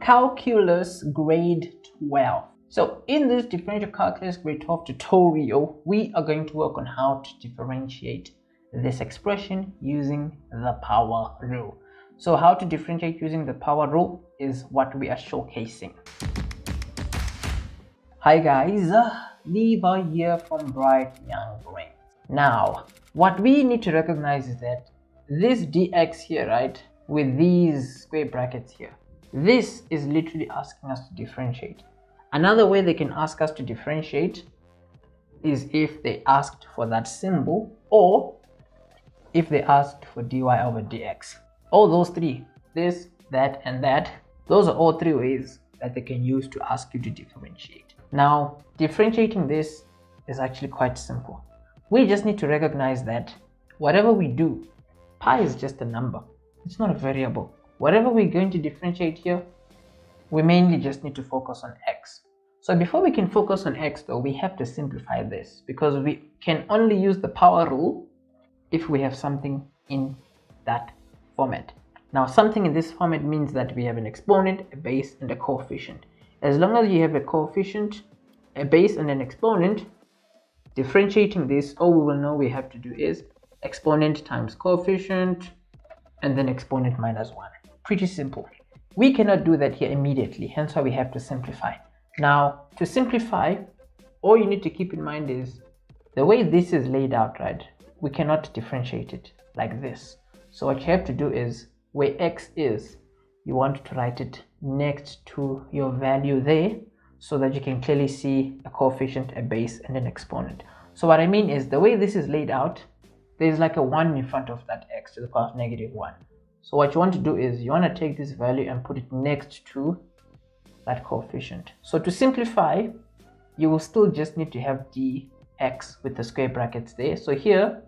Calculus grade 12. So in this differential calculus grade 12 tutorial, we are going to work on how to differentiate this expression using the power rule. So how to differentiate using the power rule is what we are showcasing. Hi guys, Levi here from Bright Young Brain. Now, what we need to recognize is that this dx here, right, with these square brackets here, this is literally asking us to differentiate. Another way they can ask us to differentiate is if they asked for that symbol, or if they asked for dy over dx. All those three, this, that, and that, those are all three ways that they can use to ask you to differentiate. Now, differentiating this is actually quite simple. We just need to recognize that whatever we do, pi is just a number. It's not a variable. Whatever we're going to differentiate here, we mainly just need to focus on x. So before we can focus on x though, we have to simplify this, because we can only use the power rule if we have something in that format. Now, something in this format means that we have an exponent, a base, and a coefficient. As long as you have a coefficient, a base, and an exponent, differentiating this, all we will know we have to do is exponent times coefficient and then exponent minus 1. Pretty simple. We cannot do that here immediately, hence why we have to simplify. Now, to simplify, all you need to keep in mind is the way this is laid out, right? We cannot differentiate it like this. So what you have to do is, where x is, you want to write it next to your value there, so that you can clearly see a coefficient, a base, and an exponent. So what I mean is, the way this is laid out, there's like a 1 in front of that x to the power of negative 1. So what you want to do is, you want to take this value and put it next to that coefficient. So to simplify, you will still just need to have dx with the square brackets there. So here,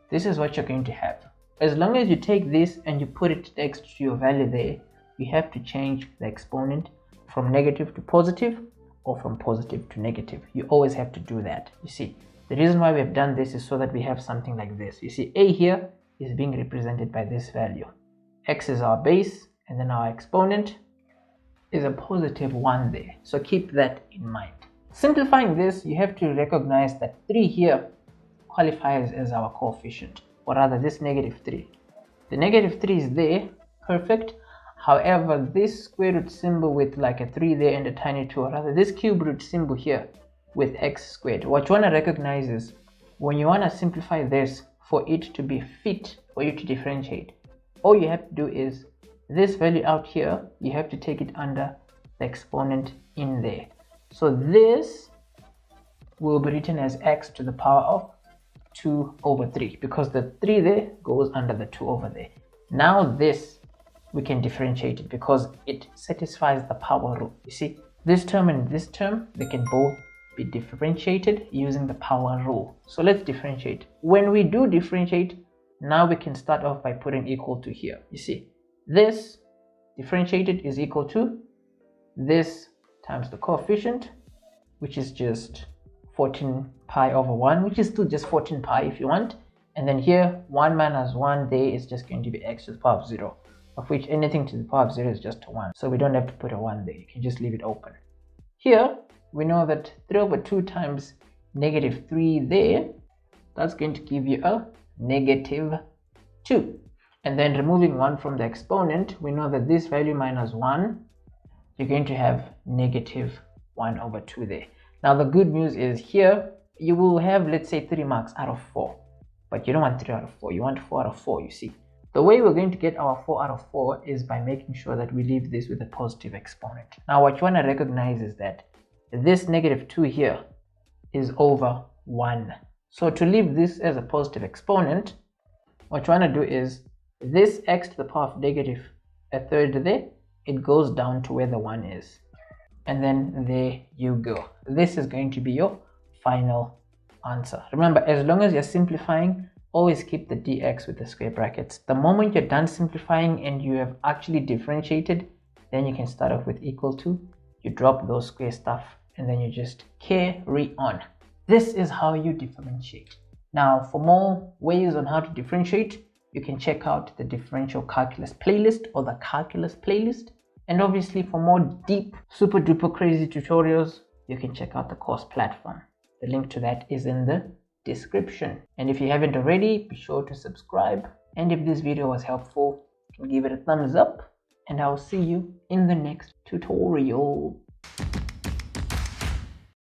this is what you're going to have. As long as you take this and you put it next to your value there, you have to change the exponent from negative to positive, or from positive to negative. You always have to do that. You see, the reason why we have done this is so that we have something like this. You see, a here is being represented by this value. X is our base, and then our exponent is a positive 1 there. So keep that in mind. Simplifying this, you have to recognize that 3 here qualifies as our coefficient, or rather this negative 3. The negative 3 is there, perfect. However, this square root symbol with like a 3 there and a tiny 2, or rather this cube root symbol here with x squared, what you want to recognize is, when you want to simplify this for it to be fit for you to differentiate, all you have to do is, this value out here, you have to take it under the exponent in there. So this will be written as x to the power of 2 over 3, because the 3 there goes under the 2 over there. Now this, we can differentiate it because it satisfies the power rule. You see, this term and this term, they can both be differentiated using the power rule. So let's differentiate. When we do differentiate, now we can start off by putting equal to here. You see, this differentiated is equal to this times the coefficient, which is just 14 pi over 1, which is still just 14 pi if you want. And then here, 1 minus 1 there is just going to be x to the power of 0, of which anything to the power of 0 is just a 1. So we don't have to put a 1 there. You can just leave it open. Here, we know that 3 over 2 times negative 3 there, that's going to give you a negative 2. And then removing 1 from the exponent, we know that this value minus 1, you're going to have negative 1 over 2 there. Now the good news is, here you will have, let's say, 3 marks out of 4, but you don't want 3 out of 4, you want 4 out of 4. You see, the way we're going to get our 4 out of 4 is by making sure that we leave this with a positive exponent. Now what you want to recognize is that this negative 2 here is over 1. So to leave this as a positive exponent, what you want to do is, this x to the power of negative a third there, it goes down to where the 1 is. And then there you go. This is going to be your final answer. Remember, as long as you're simplifying, always keep the dx with the square brackets. The moment you're done simplifying and you have actually differentiated, then you can start off with equal to, you drop those square stuff, and then you just carry on. This is how you differentiate. Now, for more ways on how to differentiate, you can check out the differential calculus playlist or the calculus playlist. And obviously for more deep, super duper crazy tutorials, you can check out the course platform. The link to that is in the description. And if you haven't already, be sure to subscribe. And if this video was helpful, you can give it a thumbs up, and I'll see you in the next tutorial.